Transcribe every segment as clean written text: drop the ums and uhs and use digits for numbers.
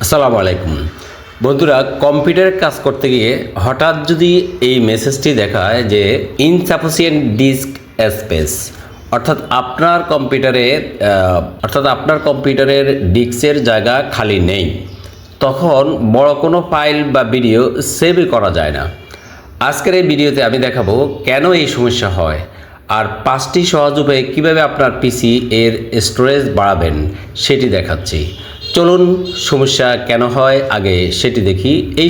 আসসালামু আলাইকুম বন্ধুরা, কম্পিউটারে কাজ করতে গিয়ে হঠাৎ যদি এই মেসেজটি দেখায় যে ইনসাফিসিয়েন্ট ডিস্ক স্পেস, অর্থাৎ আপনার কম্পিউটারের ডিস্কের জায়গা খালি নেই, তখন বড় কোনো ফাইল বা ভিডিও সেভই করা যায় না। আজকের এই ভিডিওতে আমি দেখাবো কেন এই সমস্যা হয় আর 5টি সহজ উপায়ে কীভাবে আপনার পিসি এর স্টোরেজ বাড়াবেন সেটি দেখাচ্ছি। চলুন সমস্যা কেন হয় আগে সেটি দেখি। এই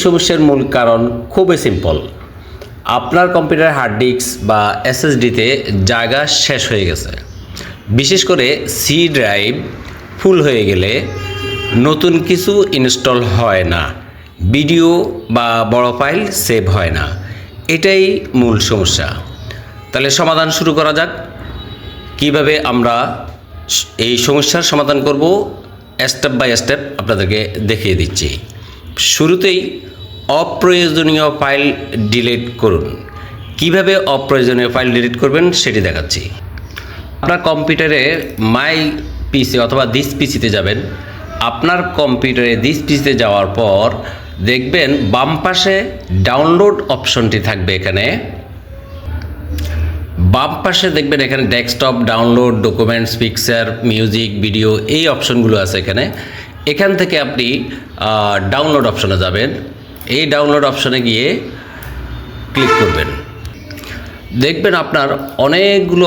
সমস্যার মূল কারণ খুবই সিম্পল। আপনার কম্পিউটার হার্ড ডিস্ক বা এসএসডিতে জায়গা শেষ হয়ে গেছে। বিশেষ করে সি ড্রাইভ ফুল হয়ে গেলে নতুন কিছু ইনস্টল হয় না, ভিডিও বা বড় ফাইল সেভ হয় না। এটাই মূল সমস্যা। তাহলে সমাধান শুরু করা যাক। কিভাবে আমরা এই সমস্যার সমাধান করব স্টেপ বাই স্টেপ আপনাদেরকে দেখিয়ে দিচ্ছি। শুরুতেই অপ্রয়োজনীয় ফাইল ডিলিট করুন। কিভাবে অপ্রয়োজনীয় ফাইল ডিলিট করবেন সেটি দেখাচ্ছি। আপনার কম্পিউটারে মাই পিসি অথবা দিস পিসিতে যাবেন। আপনার কম্পিউটারে দিস পিসিতে যাওয়ার পর দেখবেন বাম পাশে ডাউনলোড অপশনটি থাকবে। এখানে বাম পাশে দেখবেন এখানে desktop, download, documents, picture, music, video এই অপশনগুলো আছে। এখান থেকে আপনি ডাউনলোড অপশনে যাবেন। এই ডাউনলোড অপশনে গিয়ে ক্লিক করবেন। দেখবেন আপনার অনেকগুলো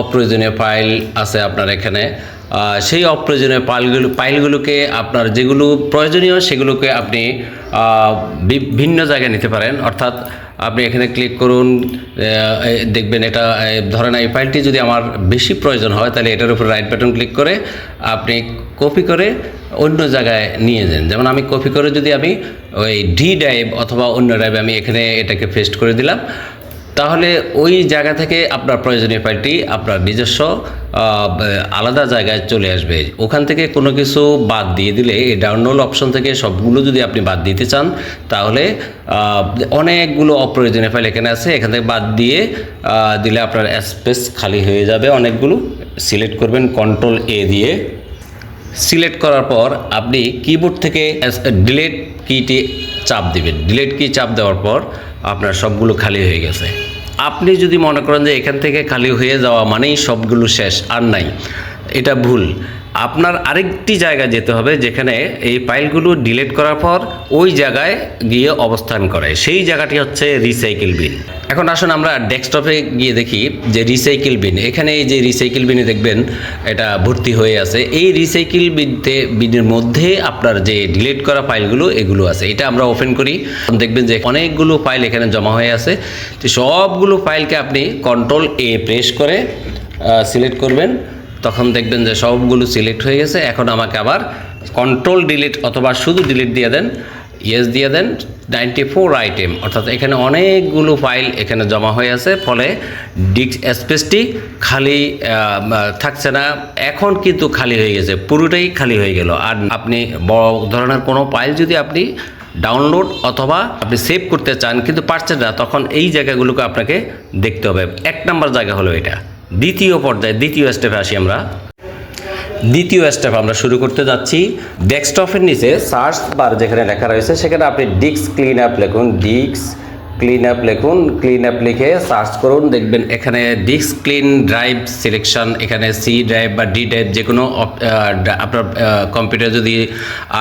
অপ্রয়োজনীয় ফাইল আছে আপনার এখানে। সেই অপ্রয়োজনীয় ফাইলগুলোকে আপনার যেগুলো প্রয়োজনীয় সেগুলোকে আপনি ভিন্ন জায়গায় নিতে পারেন। অর্থাৎ আপনি এখানে ক্লিক করুন, দেখবেন এটা ধরেন এই ফাইলটি যদি আমার বেশি প্রয়োজন হয় তাহলে এটার উপর রাইট বাটন ক্লিক করে আপনি কপি করে অন্য জায়গায় নিয়ে যান। যেমন আমি কপি করে যদি আমি ওই ডি ড্রাইভ অথবা অন্য ড্রাইভে আমি এখানে এটাকে পেস্ট করে দিলাম, তাহলে ওই জায়গা থেকে আপনার প্রয়োজনীয় ফাইলটি আপনার নিজস্ব আলাদা জায়গায় চলে আসবে। ওখান থেকে কোনো কিছু বাদ দিয়ে দিলে এই ডাউনলোড অপশন থেকে সবগুলো যদি আপনি বাদ দিতে চান তাহলে অনেকগুলো অপ্রয়োজনীয় ফাইল এখানে আছে, এখান থেকে বাদ দিয়ে দিলে আপনার স্পেস খালি হয়ে যাবে অনেকগুলো। সিলেক্ট করবেন কন্ট্রোল এ দিয়ে। সিলেক্ট করার পর আপনি কিবোর্ড থেকে ডিলিট কিটি চাপ দিবেন। ডিলিট কি চাপ দেওয়ার পর আপনার সবগুলো খালি হয়ে গেছে। আপনি যদি মনে করেন যে এখান থেকে খালি হয়ে যাওয়া মানেই সবগুলো শেষ, আর নাই, এটা ভুল। আপনার আরেকটি জায়গায় যেতে হবে যেখানে এই ফাইলগুলো ডিলিট করার পর ওই জায়গায় গিয়ে অবস্থান করে। সেই জায়গাটি হচ্ছে রিসাইকেল বিন। এখন আসুন আমরা ডেস্কটপে গিয়ে দেখি যে রিসাইকেল বিন। এখানে এই যে রিসাইকেল বিনে দেখবেন এটা ভর্তি হয়ে আছে। এই রিসাইকেল বিনের মধ্যে আপনার যে ডিলিট করা ফাইলগুলো এগুলো আছে। এটা আমরা ওপেন করি, দেখবেন যে অনেকগুলো ফাইল এখানে জমা হয়ে আছে। তো সবগুলো ফাইলকে আপনি কন্ট্রোল এ প্রেস করে সিলেক্ট করবেন, তখন দেখবেন যে সবগুলো সিলেক্ট হয়ে গেছে। এখন আমাকে আবার কন্ট্রোল ডিলিট অথবা শুধু ডিলিট দিয়ে দেন, ইয়েস দিয়ে দেন। 94 আইটেম, অর্থাৎ এখানে অনেকগুলো ফাইল এখানে জমা হয়ে আছে, ফলে ডিস্ক স্পেসটি খালি থাকছে না। এখন কিন্তু খালি হয়ে গেছে, পুরোটাই খালি হয়ে গেল। আর আপনি বড় ধরনের কোনো ফাইল যদি আপনি ডাউনলোড অথবা আপনি সেভ করতে চান কিন্তু পারছেন না, তখন এই জায়গাগুলোকে আপনাকে দেখতে হবে। 1 নম্বর জায়গা হলো এটা। দ্বিতীয় পর্যায়ে দ্বিতীয় স্টেপে আসি আমরা। দ্বিতীয় স্টেপ আমরা শুরু করতে যাচ্ছি। ডেস্কটপের নিচে সার্চ বার যেখানে লেখা রয়েছে সেখানে আপনি ডিস্ক ক্লিন আপ লিখুন। ডিস্ক ক্লিন আপ লিখুন। ক্লিন আপ লিখে সার্চ করুন, দেখবেন এখানে ডিস্ক ক্লিন ড্রাইভ সিলেকশন, এখানে সি ড্রাইভ বা ডি ড্রাইভ যে কোনো আপনার কম্পিউটার যদি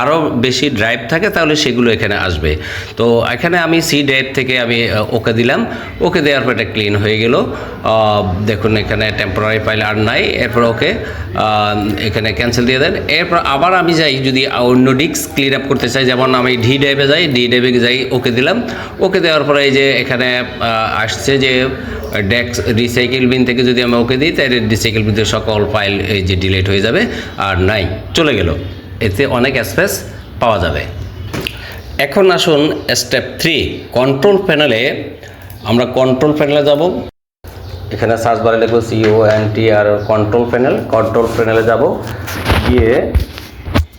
আরও বেশি ড্রাইভ থাকে তাহলে সেগুলো এখানে আসবে। তো এখানে আমি সি ড্রাইভ থেকে আমি ওকে দিলাম। ওকে দেওয়ার পর এটা ক্লিন হয়ে গেল। দেখুন এখানে টেম্পোরারি ফাইল আর নাই। এরপর ওকে এখানে ক্যান্সেল দিয়ে দেন। এরপর আবার আমি যাই যদি অন্য ডিস্ক ক্লিন আপ করতে চাই, যেমন আমি ডি ড্রাইভে যাই, ডি ড্রাইভে যাই, ওকে দিলাম। ওকে দেওয়ার পরে এই যে এখানে আসছে যে ডেস্ক রিসাইকেল বিন থেকে যদি আমি ওকে দিই তাহলে রিসাইকেল বিন থেকে সকল ফাইল এই যে ডিলিট হয়ে যাবে, আর নাই, চলে গেল। এতে অনেক স্পেস পাওয়া যাবে। এখন আসুন স্টেপ 3। কন্ট্রোল প্যানেলে আমরা কন্ট্রোল প্যানেলে যাব। এখানে সার্চ বারে লিখব CONTR কন্ট্রোল প্যানেল। কন্ট্রোল প্যানেলে যাব, গিয়ে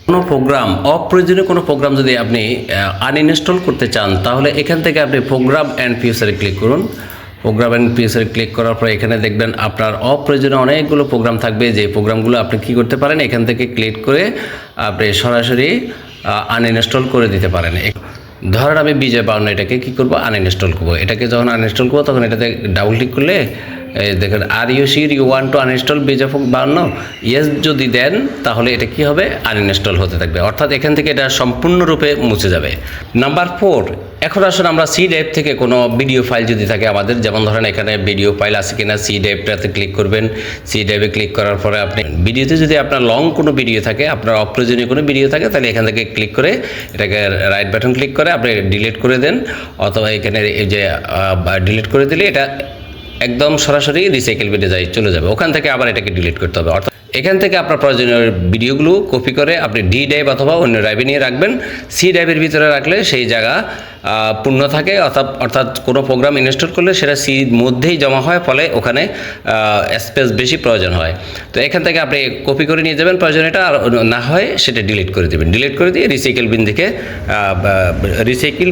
কোনো প্রোগ্রাম, অপ্রয়োজনীয় কোনো প্রোগ্রাম যদি আপনি আনইনস্টল করতে চান তাহলে এখান থেকে আপনি প্রোগ্রাম অ্যান্ড ফিউচারে ক্লিক করুন। প্রোগ্রাম অ্যান্ড পিএসএর ক্লিক করার পরে এখানে দেখবেন আপনার অপ্রয়োজনীয় অনেকগুলো প্রোগ্রাম থাকবে, যে প্রোগ্রামগুলো আপনি কী করতে পারেন, এখান থেকে ক্লিক করে আপনি সরাসরি আনইনস্টল করে দিতে পারেন। ধরেন আমি বিজয় বাউন্ন এটাকে কী করবো, আনইনস্টল করবো। এটাকে যখন আনইনস্টল করবো তখন এটাতে ডাবল ক্লিক করলে দেখেন are you sure you want to uninstall Bijoy Bayanno, yes যদি দেন তাহলে এটা কি হবে, আনইনস্টল হতে থাকবে, অর্থাৎ এখান থেকে এটা সম্পূর্ণরূপে মুছে যাবে। নাম্বার 4, এখন আসুন আমরা সি ড্রাইভ থেকে কোনো ভিডিও ফাইল যদি থাকে আমাদের, যেমন ধরেন এখানে ভিডিও ফাইল আছে কিনা, সি ড্রাইভটাতে ক্লিক করবেন। সি ড্রাইভে ক্লিক করার পরে আপনি ভিডিওতে যদি আপনার লং কোনো ভিডিও থাকে, আপনার অপ্রয়োজনীয় কোনো ভিডিও থাকে, তাহলে এখান থেকে ক্লিক করে এটাকে রাইট বাটন ক্লিক করে আপনি ডিলিট করে দেন, অথবা এখানে এই যে ডিলিট করে দিলে এটা একদম সরাসরি রিসাইকেল বিনে চলে যাবে, ওখান থেকে আবার এটাকে ডিলিট করতে হবে। অর্থাৎ এখান থেকে আপনার প্রয়োজনীয় ভিডিওগুলো কপি করে আপনি ডি ড্রাইভ অথবা অন্য ড্রাইভে নিয়ে রাখবেন। সি ড্রাইভের ভিতরে রাখলে সেই জায়গা পূর্ণ থাকে, অর্থাৎ কোনো প্রোগ্রাম ইনস্টল করলে সেটা সির মধ্যেই জমা হয়, ফলে ওখানে স্পেস বেশি প্রয়োজন হয়। তো এখান থেকে আপনি কপি করে নিয়ে যাবেন প্রয়োজনীয়টা, আর না হয় সেটা ডিলিট করে দেবেন। ডিলিট করে দিয়ে রিসাইকেল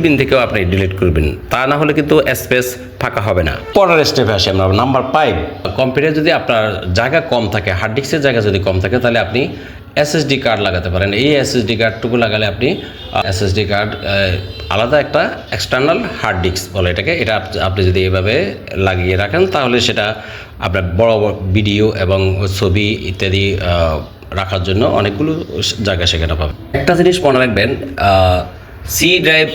বিন থেকেও আপনি ডিলিট করবেন, তা না হলে কিন্তু স্পেস ফাঁকা হবে না। পরের স্টেপে আসি আমরা, নাম্বার 5। কম্পিউটারে যদি আপনার জায়গা কম থাকে, হার্ড ডিস্কের জায়গা যদি কম থাকে, তাহলে আপনি এসএসডি কার্ড লাগাতে পারেন। এই এসএসডি কার্ডটুকু লাগালে আপনি এসএসডি কার্ড আলাদা একটা এক্সটার্নাল হার্ড ডিস্ক বলে এটাকে, এটা আপনি যদি এভাবে লাগিয়ে রাখেন তাহলে সেটা আপনার বড় বড় ভিডিও এবং ছবি ইত্যাদি রাখার জন্য অনেকগুলো জায়গা সেখানে পাবেন। একটা জিনিস মনে রাখবেন, সি ড্রাইভ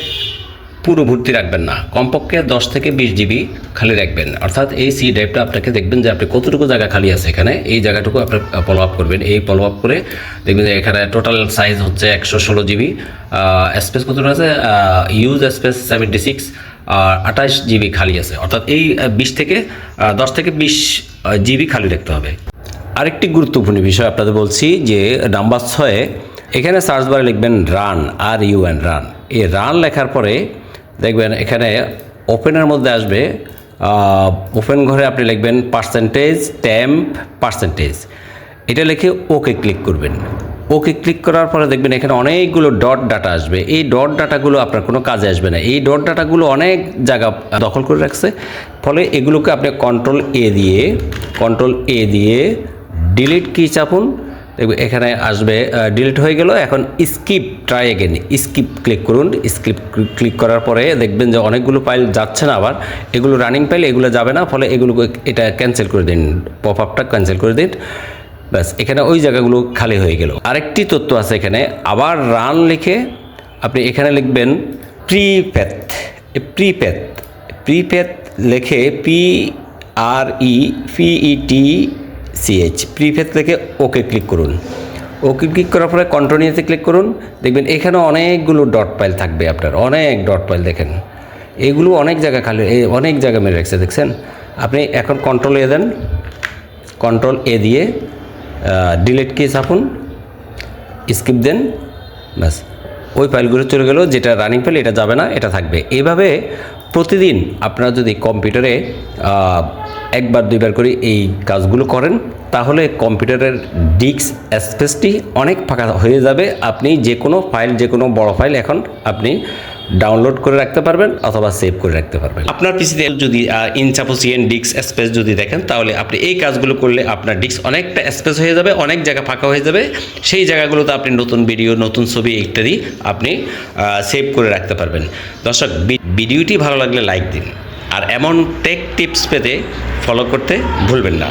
পুরো ভর্তি রাখবেন না, কমপক্ষে 10 থেকে 20 জিবি খালি রাখবেন। অর্থাৎ এই সি ড্রাইভটা আপনাকে দেখবেন যে আপনি কতটুকু জায়গা খালি আছে এখানে, এই জায়গাটুকু আপনি ফলো আপ করবেন। এই ফলো আপ করে দেখবেন যে এখানে টোটাল সাইজ হচ্ছে 116 জিবি, স্পেস কতটুকু আছে, ইউজ স্পেস 76, আর 28 জিবি খালি আছে। অর্থাৎ এই 10 থেকে 20 জিবি খালি রাখতে হবে। আরেকটি গুরুত্বপূর্ণ বিষয় আপনাদের বলছি যে নাম্বার 6, এখানে সার্চ বারে লিখবেন রান, RUN রান। এই রান লেখার পরে দেখবেন এখানে ওপেনের মধ্যে আসবে, ওপেন ঘরে আপনি লিখবেন %temp%, এটা লিখে ওকে ক্লিক করবেন। ওকে ক্লিক করার পরে দেখবেন এখানে অনেকগুলো ডট ডাটা আসবে। এই ডট ডাটাগুলো আপনার কোনো কাজে আসবে না, এই ডট ডাটাগুলো অনেক জায়গা দখল করে রাখছে, ফলে এগুলোকে আপনি কন্ট্রোল এ দিয়ে ডিলিট কি চাপুন, দেখবেন এখানে আসবে ডিলিট হয়ে গেল। এখন skip try again, skip click করুন। স্কিপ ক্লিক করার পরে দেখবেন যে অনেকগুলো ফাইল যাচ্ছে না, আবার এগুলো রানিং ফাইল, এগুলো যাবে না, ফলে এগুলোকে এটা ক্যান্সেল করে দিন, পপ আপটা ক্যান্সেল করে দিন, ব্যাস এখানে ওই জায়গাগুলো খালি হয়ে গেল। আরেকটি তথ্য আছে এখানে, আবার রান লিখে আপনি এখানে লিখবেন প্রিপ্যাথ লিখে প্রিপ্যাথ লিখে ওকে ক্লিক করুন। ওকে ক্লিক করার পরে কন্টিনিউতে ক্লিক করুন। দেখবেন এখানে অনেকগুলো ডট ফাইল থাকবে, আপনার অনেক ডট ফাইল দেখেন, এগুলো অনেক জায়গা খালি, অনেক জায়গা মেরে রাখছে দেখছেন। আপনি এখন কন্ট্রোল এ দিয়ে ডিলিট কি চাপুন, স্কিপ দেন, ব্যাস ওই ফাইলগুলো চলে গেল। যেটা রানিং ফাইল এটা যাবে না, এটা থাকবে। এইভাবে প্রতিদিন আপনারা যদি কম্পিউটারে একবার দুইবার করে এই কাজগুলো করেন, তাহলে কম্পিউটারের ডিস্ক স্পেসটি অনেক ফাঁকা হয়ে যাবে। আপনি যে কোনো ফাইল, যে কোনো বড় ফাইল এখন আপনি ডাউনলোড করে রাখতে পারবেন অথবা সেভ করে রাখতে পারবেন। আপনার পিসিতে যদি ইনসাফিসিয়েন্ট ডিস্ক স্পেস যদি দেখেন, তাহলে আপনি এই কাজগুলো করলে আপনার ডিস্ক অনেকটা স্পেস হয়ে যাবে, অনেক জায়গা ফাঁকা হয়ে যাবে। সেই জায়গাগুলোতে আপনি নতুন ভিডিও, নতুন ছবি ইত্যাদি আপনি সেভ করে রাখতে পারবেন। দর্শক, ভিডিওটি ভালো লাগলে লাইক দিন, আর এমন টেক টিপস পেতে ফলো করতে ভুলবেন না।